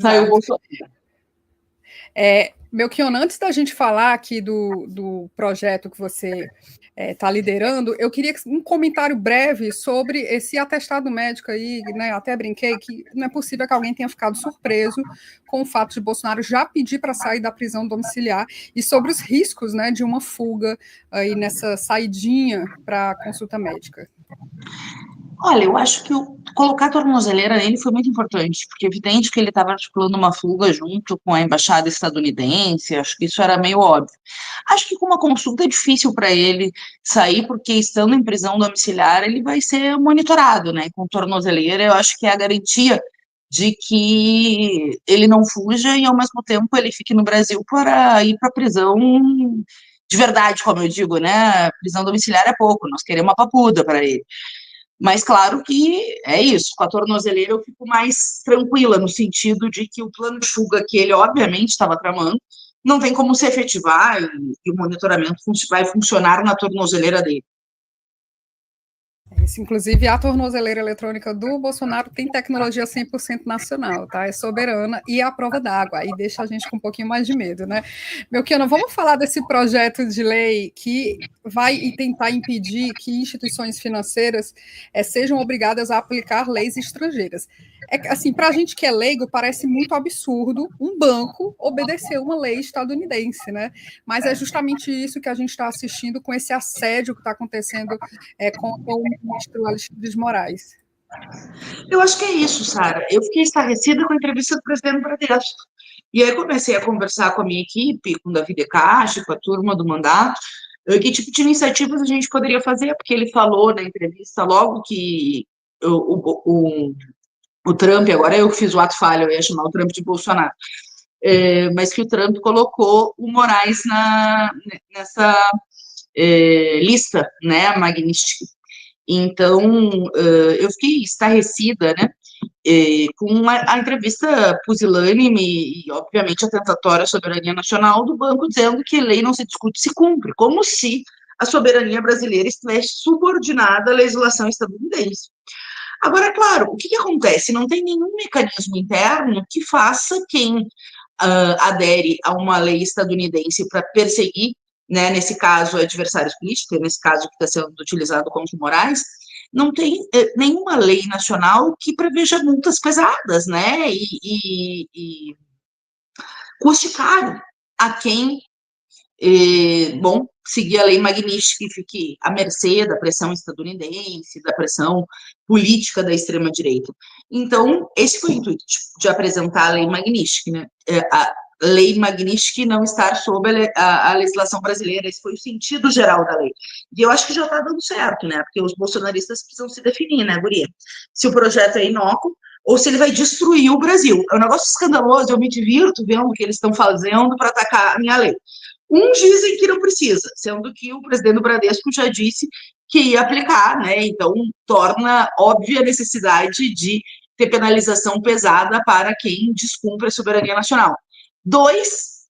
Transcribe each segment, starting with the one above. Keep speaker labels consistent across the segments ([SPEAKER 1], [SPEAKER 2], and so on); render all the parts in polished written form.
[SPEAKER 1] saiu o Bolsonaro.
[SPEAKER 2] Melchiona, antes da gente falar aqui do projeto que você está liderando, eu queria um comentário breve sobre esse atestado médico aí, né? Até brinquei que não é possível que alguém tenha ficado surpreso com o fato de Bolsonaro já pedir para sair da prisão domiciliar e sobre os riscos, né, de uma fuga aí nessa saidinha para consulta médica.
[SPEAKER 1] Olha, eu acho que colocar a tornozeleira nele foi muito importante, porque é evidente que ele estava articulando uma fuga junto com a embaixada estadunidense, acho que isso era meio óbvio. Acho que com uma consulta é difícil para ele sair, porque estando em prisão domiciliar, ele vai ser monitorado, né? Com tornozeleira, eu acho que é a garantia de que ele não fuja e, ao mesmo tempo, ele fique no Brasil para ir para a prisão de verdade, como eu digo, né? Prisão domiciliar é pouco, nós queremos uma papuda para ele. Mas claro que é isso, com a tornozeleira eu fico mais tranquila, no sentido de que o plano de fuga que ele obviamente estava tramando, não tem como se efetivar e o monitoramento vai funcionar na tornozeleira dele.
[SPEAKER 2] Isso, inclusive, a tornozeleira eletrônica do Bolsonaro tem tecnologia 100% nacional, tá? É soberana e é a prova d'água, aí deixa a gente com um pouquinho mais de medo, né? Melchiona, vamos falar desse projeto de lei que vai tentar impedir que instituições financeiras sejam obrigadas a aplicar leis estrangeiras. Assim, para a gente que é leigo, parece muito absurdo um banco obedecer uma lei estadunidense, né? Mas é justamente isso que a gente está assistindo com esse assédio que está acontecendo com o ministro Alexandre de Moraes.
[SPEAKER 1] Eu acho que é isso, Sara. Eu fiquei estarrecida com a entrevista do presidente Bradesco. E aí comecei a conversar com a minha equipe, com o Davi De Castro, com a turma do mandato, que tipo de iniciativas a gente poderia fazer, porque ele falou na entrevista logo que o Trump, agora eu fiz o ato falho, eu ia chamar o Trump de Bolsonaro, mas que o Trump colocou o Moraes nessa lista, né, Magnitsky. Então, eu fiquei estarrecida, né, com a entrevista pusilânime e, obviamente, atentatória à soberania nacional do banco, dizendo que lei não se discute, se cumpre, como se a soberania brasileira estivesse subordinada à legislação estadunidense. Agora, claro, o que acontece? Não tem nenhum mecanismo interno que faça quem adere a uma lei estadunidense para perseguir, né, nesse caso, adversários políticos, nesse caso que está sendo utilizado contra o Moraes, não tem nenhuma lei nacional que preveja multas pesadas, né, e custe caro a quem seguir a lei Magnitsky que fique à mercê da pressão estadunidense, da pressão política da extrema-direita. Então, esse foi o intuito de apresentar a lei Magnitsky, né? A lei Magnitsky não estar sob a legislação brasileira, esse foi o sentido geral da lei. E eu acho que já está dando certo, né? Porque os bolsonaristas precisam se definir, né, guria? Se o projeto é inócuo, ou se ele vai destruir o Brasil. É um negócio escandaloso, eu me divirto vendo o que eles estão fazendo para atacar a minha lei. Uns dizem que não precisa, sendo que o presidente do Bradesco já disse que ia aplicar, né? Então, torna óbvia a necessidade de ter penalização pesada para quem descumpre a soberania nacional. Dois,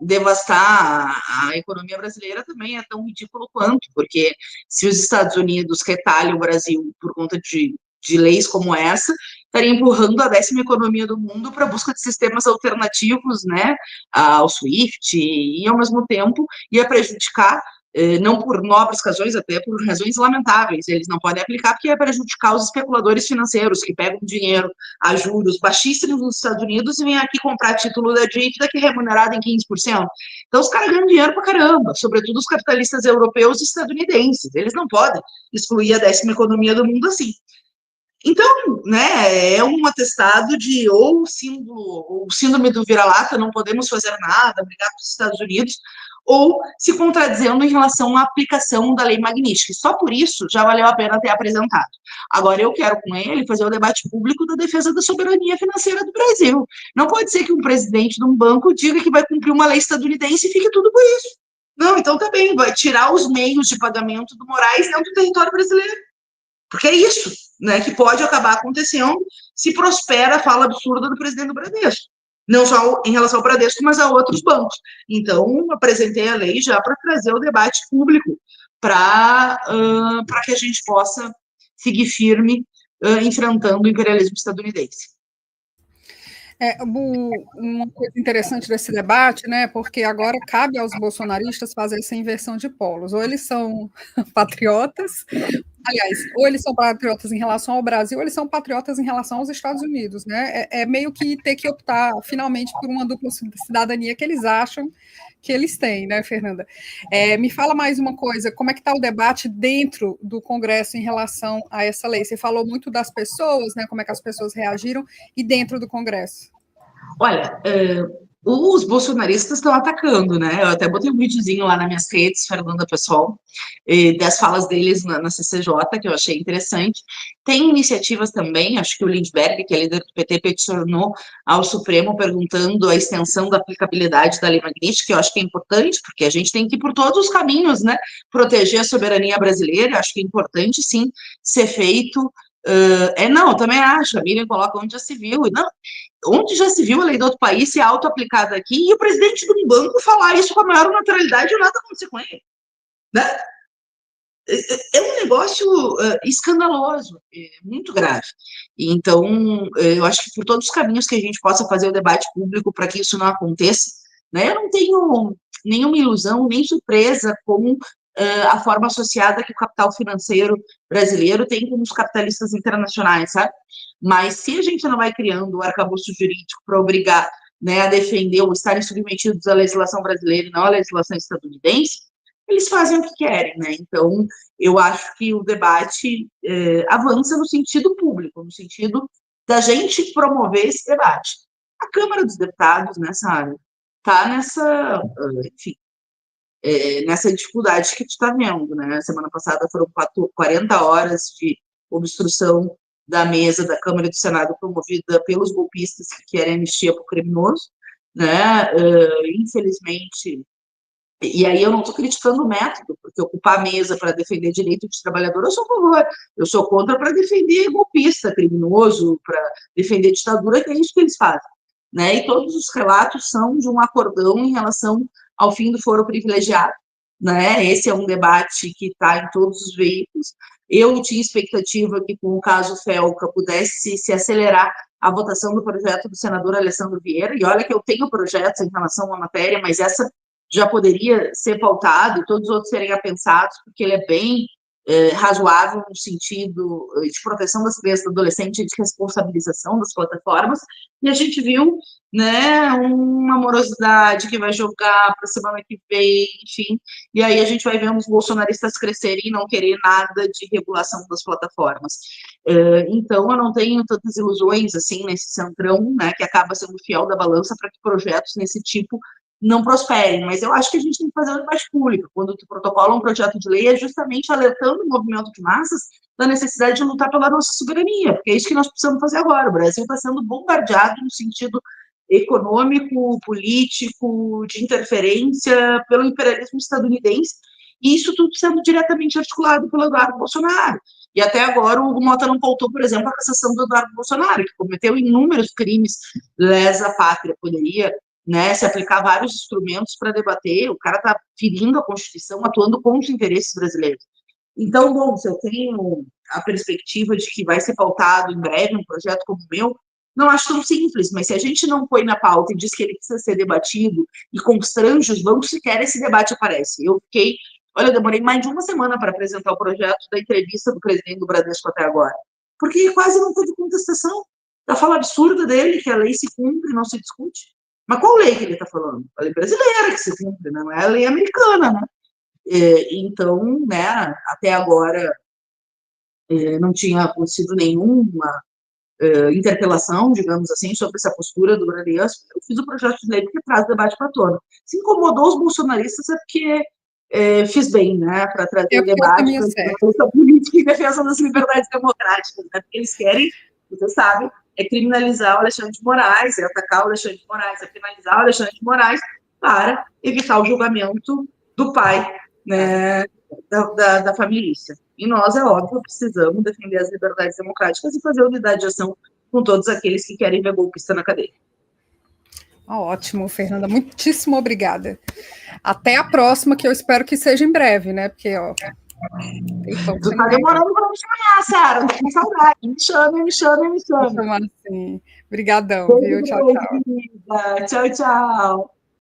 [SPEAKER 1] devastar a economia brasileira também é tão ridículo quanto, porque se os Estados Unidos retalham o Brasil por conta de leis como essa, estaria empurrando a 10ª economia do mundo para a busca de sistemas alternativos, né, ao SWIFT, e ao mesmo tempo ia prejudicar, não por nobres razões, até por razões lamentáveis, eles não podem aplicar porque ia prejudicar os especuladores financeiros que pegam dinheiro a juros baixíssimos nos Estados Unidos e vêm aqui comprar título da dívida que é remunerado em 15%. Então os caras ganham dinheiro pra caramba, sobretudo os capitalistas europeus e estadunidenses, eles não podem excluir a 10ª economia do mundo assim. Então, né, é um atestado de ou síndrome do vira-lata, não podemos fazer nada, obrigado aos Estados Unidos, ou se contradizendo em relação à aplicação da lei Magnitsky. Só por isso já valeu a pena ter apresentado. Agora, eu quero com ele fazer o debate público da defesa da soberania financeira do Brasil. Não pode ser que um presidente de um banco diga que vai cumprir uma lei estadunidense e fique tudo por isso. Não, então tá bem, vai tirar os meios de pagamento do Moraes dentro do território brasileiro. Porque é isso, né, que pode acabar acontecendo se prospera a fala absurda do presidente do Bradesco. Não só em relação ao Bradesco, mas a outros bancos. Então, apresentei a lei já para trazer o debate público, para que a gente possa seguir firme enfrentando o imperialismo estadunidense.
[SPEAKER 2] Uma coisa interessante desse debate, né, porque agora cabe aos bolsonaristas fazer essa inversão de polos. Ou eles são patriotas, aliás, ou eles são patriotas em relação ao Brasil, ou eles são patriotas em relação aos Estados Unidos, né? É meio que ter que optar, finalmente, por uma dupla cidadania que eles acham que eles têm, né, Fernanda? Me fala mais uma coisa, como é que está o debate dentro do Congresso em relação a essa lei? Você falou muito das pessoas, né, como é que as pessoas reagiram, e dentro do Congresso?
[SPEAKER 1] Olha, os bolsonaristas estão atacando, né? Eu até botei um videozinho lá nas minhas redes, Fernanda Pessoal, das falas deles na CCJ, que eu achei interessante. Tem iniciativas também, acho que o Lindbergh, que é líder do PT, peticionou ao Supremo perguntando a extensão da aplicabilidade da Lei Magnitsky, que eu acho que é importante, porque a gente tem que ir por todos os caminhos, né? Proteger a soberania brasileira, acho que é importante, sim, ser feito. Não, eu também acho, a Miriam coloca onde já se viu, e não, onde já se viu a lei do outro país ser auto-aplicada aqui e o presidente de um banco falar isso com a maior naturalidade e nada acontecer com ele, né? É um negócio escandaloso, muito grave. Então, eu acho que por todos os caminhos que a gente possa fazer o debate público para que isso não aconteça, né, eu não tenho nenhuma ilusão, nem surpresa com a forma associada que o capital financeiro brasileiro tem com os capitalistas internacionais, sabe? Mas se a gente não vai criando o arcabouço jurídico para obrigar, né, a defender ou estarem submetidos à legislação brasileira e não à legislação estadunidense, eles fazem o que querem, né? Então, eu acho que o debate avança no sentido público, no sentido da gente promover esse debate. A Câmara dos Deputados, nessa área, está nessa, enfim, nessa dificuldade que a gente está vendo, né? Semana passada foram 40 horas de obstrução da mesa da Câmara e do Senado promovida pelos golpistas que querem anistia para o criminoso, né? Infelizmente, e aí eu não estou criticando o método, porque ocupar a mesa para defender direito de trabalhador, eu sou a favor. Eu sou contra para defender golpista, criminoso, para defender ditadura, que é isso que eles fazem, né? E todos os relatos são de um acordão em relação ao fim do foro privilegiado, né? Esse é um debate que está em todos os veículos. Eu tinha expectativa que, com o caso Felca, pudesse se acelerar a votação do projeto do senador Alessandro Vieira, e olha que eu tenho projetos em relação à matéria, mas essa já poderia ser pautado e todos os outros serem apensados, porque ele é bem razoável no sentido de proteção das crianças e do adolescente e de responsabilização das plataformas, e a gente viu, né, uma morosidade que vai jogar para a semana que vem, enfim, e aí a gente vai ver os bolsonaristas crescerem e não querer nada de regulação das plataformas. Então, eu não tenho tantas ilusões, assim, nesse centrão, né, que acaba sendo fiel da balança para que projetos nesse tipo não prosperem, mas eu acho que a gente tem que fazer um debate público. Quando tu protocola um projeto de lei, é justamente alertando o movimento de massas da necessidade de lutar pela nossa soberania, porque é isso que nós precisamos fazer agora. O Brasil está sendo bombardeado no sentido econômico, político, de interferência pelo imperialismo estadunidense, e isso tudo sendo diretamente articulado pelo Eduardo Bolsonaro. E até agora o Mota não pautou, por exemplo, a cassação do Eduardo Bolsonaro, que cometeu inúmeros crimes lesa pátria, poderia, né, se aplicar vários instrumentos para debater, o cara está ferindo a Constituição, atuando contra os interesses brasileiros. Então, bom, se eu tenho a perspectiva de que vai ser pautado em breve um projeto como o meu, não acho tão simples, mas se a gente não põe na pauta e diz que ele precisa ser debatido e constrange os bancos, sequer esse debate aparece. Eu demorei mais de uma semana para apresentar o projeto da entrevista do presidente do Bradesco até agora, porque quase não teve contestação da fala absurda dele, que a lei se cumpre e não se discute. Mas qual lei que ele está falando? A lei brasileira que se cumpre, né? Não é a lei americana, né? Então, né, até agora não tinha acontecido nenhuma interpelação, digamos assim, sobre essa postura do Bradesco. Eu fiz o projeto de lei porque traz debate para tona. Se incomodou os bolsonaristas é porque fiz bem, né, para trazer o debate para a política e defesa das liberdades democráticas, né, porque eles querem, você sabe, criminalizar o Alexandre de Moraes, atacar o Alexandre de Moraes, penalizar o Alexandre de Moraes para evitar o julgamento do pai, né, da família. E nós, é óbvio, precisamos defender as liberdades democráticas e fazer unidade de ação com todos aqueles que querem ver golpista na cadeia.
[SPEAKER 2] Ótimo, Fernanda, muitíssimo obrigada. Até a próxima, que eu espero que seja em breve, né? Porque, ó...
[SPEAKER 1] Tu tá demorando para me chamar, Sara, tô com saudade. Me chama.
[SPEAKER 2] Assim. Obrigadão, viu? Tchau, tchau.
[SPEAKER 1] Tchau, tchau.